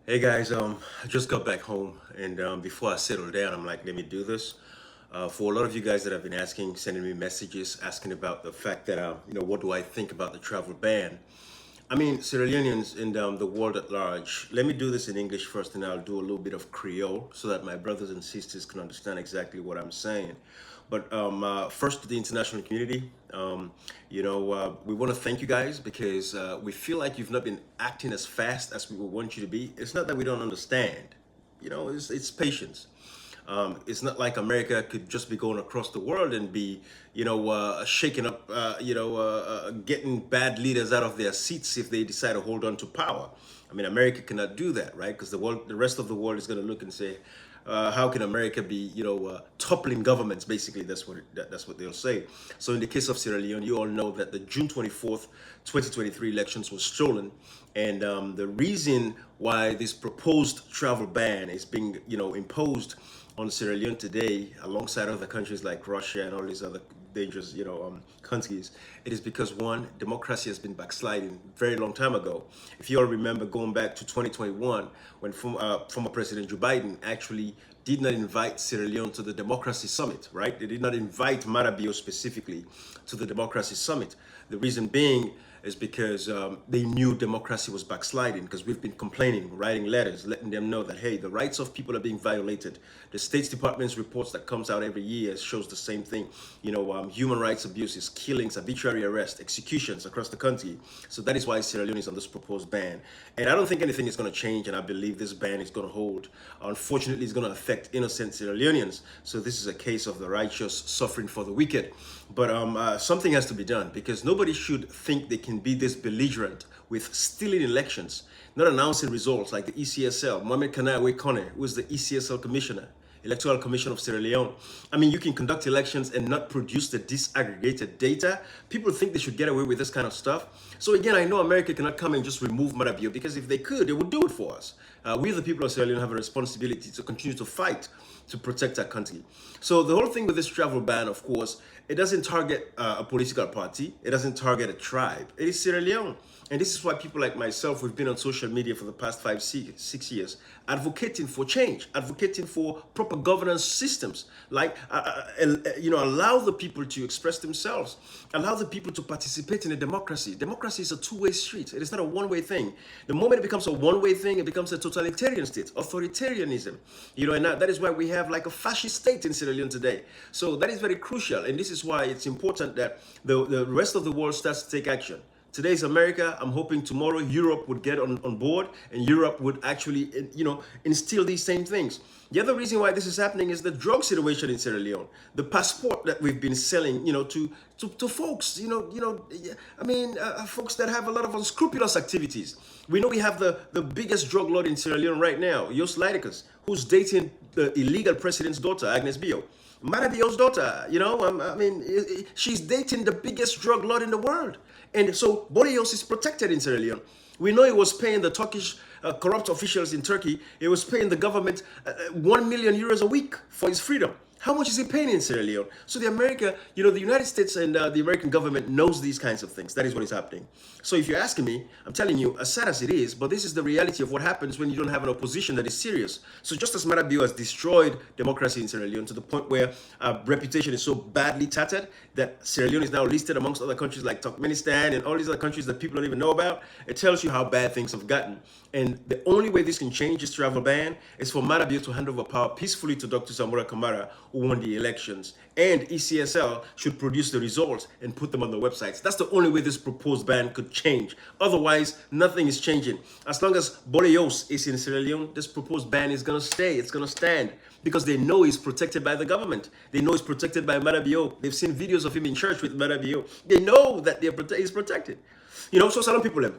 Hey guys, I just got back home, and before I settle down, I'm like, let me do this. For a lot of you guys that have been asking, sending me messages, asking about the fact that, what do I think about the travel ban? I mean, Sierra Leoneans and the world at large. Let me do this in English first, and I'll do a little bit of Creole so that my brothers and sisters can understand exactly what I'm saying. But first, to the international community, we want to thank you guys because we feel like you've not been acting as fast as we would want you to be. It's not that we don't understand, it's patience. It's not like America could just be going across the world and be, shaking up, getting bad leaders out of their seats if they decide to hold on to power. I mean, America cannot do that, right? Because the rest of the world is going to look and say, how can America be, toppling governments? Basically, that's what they'll say. So in the case of Sierra Leone, you all know that the June 24th, 2023 elections were stolen, and the reason why this proposed travel ban is being, imposed on Sierra Leone today, alongside other countries like Russia and all these other dangerous, countries, it is because one, democracy has been backsliding very long time ago. If you all remember going back to 2021, when former President Joe Biden actually did not invite Sierra Leone to the Democracy Summit, right? They did not invite Maada specifically to the Democracy Summit. The reason being is because they knew democracy was backsliding, because we've been complaining, writing letters, letting them know that, hey, the rights of people are being violated. The State Department's reports that comes out every year shows the same thing. Human rights abuses, killings, arbitrary arrests, executions across the country. So that is why Sierra Leone is on this proposed ban. And I don't think anything is going to change, and I believe this ban is going to hold. Unfortunately, it's going to affect innocent Sierra Leoneans. So this is a case of the righteous suffering for the wicked. But something has to be done, because nobody should think they can be this belligerent with stealing elections, not announcing results like the ECSL. Mohamed Kanawe Kone, who is the ECSL commissioner, Electoral Commission of Sierra Leone. I mean, you can conduct elections and not produce the disaggregated data. People think they should get away with this kind of stuff. So again, I know America cannot come and just remove Marabio, because if they could, they would do it for us. We, the people of Sierra Leone, have a responsibility to continue to fight to protect our country. So the whole thing with this travel ban, of course, it doesn't target a political party. It doesn't target a tribe. It is Sierra Leone. And this is why people like myself, we've been on social media for the past 6 years, advocating for change, advocating for proper governance systems, like, allow the people to express themselves, allow the people to participate in a democracy. Democracy is a two-way street. It is not a one-way thing. The moment it becomes a one-way thing, it becomes a totalitarian state, authoritarianism, and that is why we have like a fascist state in Sierra Leone today. So that is very crucial. And this is why it's important that the rest of the world starts to take action. Today's America. I'm hoping tomorrow Europe would get on board, and Europe would actually, instill these same things. The other reason why this is happening is the drug situation in Sierra Leone. The passport that we've been selling, to folks, folks that have a lot of unscrupulous activities. We know we have the biggest drug lord in Sierra Leone right now, Jos Leidekes, who's dating the illegal president's daughter, Agnes Bio. Marabio's daughter, she's dating the biggest drug lord in the world. And so Boreos is protected in Sierra Leone. We know he was paying the Turkish corrupt officials in Turkey. He was paying the government 1 million euros a week for his freedom. How much is he paying in Sierra Leone? So the United States and the American government knows these kinds of things. That is what is happening. So if you're asking me, I'm telling you, as sad as it is, but this is the reality of what happens when you don't have an opposition that is serious. So just as Marabio has destroyed democracy in Sierra Leone to the point where reputation is so badly tattered that Sierra Leone is now listed amongst other countries like Turkmenistan and all these other countries that people don't even know about, it tells you how bad things have gotten. And the only way this can change, this travel ban, is for Marabio to hand over power peacefully to Dr. Samora Kamara, who won the elections. And ECSL should produce the results and put them on the websites. That's the only way this proposed ban could change. Otherwise, nothing is changing. As long as Boleos is in Sierra Leone, this proposed ban is going to stay. It's going to stand, because they know he's protected by the government. They know he's protected by Marabio. They've seen videos of him in church with Marabio. They know that he's protected. So some people have.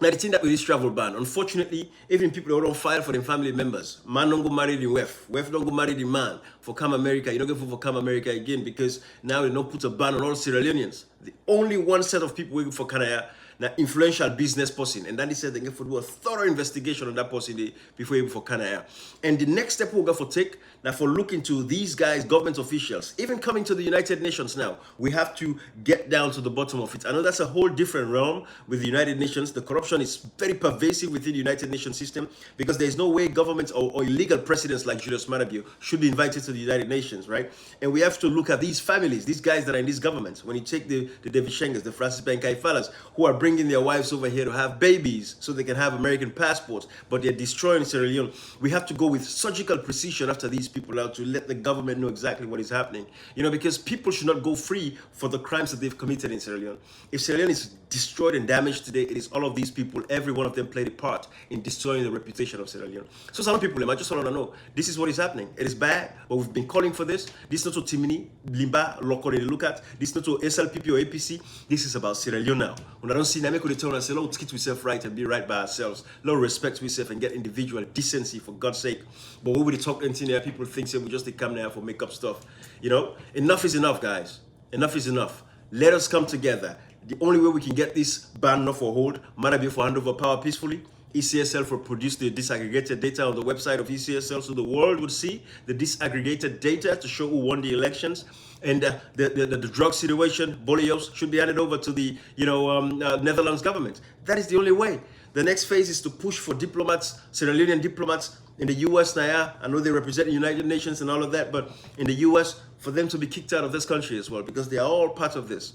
Now the thing that with this travel ban, unfortunately, even people who don't file for their family members, man don't go marry the wife don't go marry the man for come America. You don't get for come America again, because now they don't put a ban on all Sierra Leoneans. The only one set of people waiting for Canada now influential business person, and then he said they get to do a thorough investigation on that person before even for Canada. And the next step we're going to take now for looking to these guys, government officials, even coming to the United Nations now, we have to get down to the bottom of it. I know that's a whole different realm with the United Nations. The corruption is very pervasive within the United Nations system because there's no way governments or illegal presidents like Julius Maada should be invited to the United Nations, right? And we have to look at these families, these guys that are in these governments. When you take the David Shengas, the Francis Benkai fellas, who are bringing their wives over here to have babies so they can have American passports, but they're destroying Sierra Leone. We have to go with surgical precision after these people out to let the government know exactly what is happening. Because people should not go free for the crimes that they've committed in Sierra Leone. If Sierra Leone is destroyed and damaged today, it is all of these people, every one of them played a part in destroying the reputation of Sierra Leone. So some people, I just want to know, this is what is happening. It is bad, but we've been calling for this. This is not to Timini, Limba, Lokore look at. This is not to SLPP or APC. This is about Sierra Leone now. When I don't see Nameko the town and say, let's get ourselves right and be right by ourselves. Let's respect ourselves and get individual decency for God's sake. But when we talk anything there, people think say we just come there for makeup stuff. Enough is enough, guys. Enough is enough. Let us come together. The only way we can get this ban not for hold, Maada for hand over power peacefully, ECSL for produce the disaggregated data on the website of ECSL so the world would see the disaggregated data to show who won the elections. And the drug situation, Bolios, should be handed over to the Netherlands government. That is the only way. The next phase is to push for diplomats, Sierra Leonean diplomats in the US. Now, I know they represent the United Nations and all of that, but in the US, for them to be kicked out of this country as well, because they are all part of this.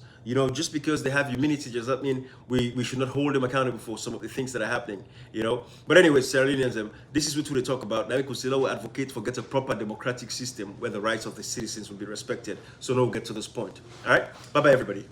Just because they have immunity does not mean we should not hold them accountable for some of the things that are happening, But anyway, Sierra Leoneans, this is what they talk about. Now, Kusila will advocate for get a proper democratic system where the rights of the citizens will be respected. So now we'll get to this point. All right? Bye-bye, everybody.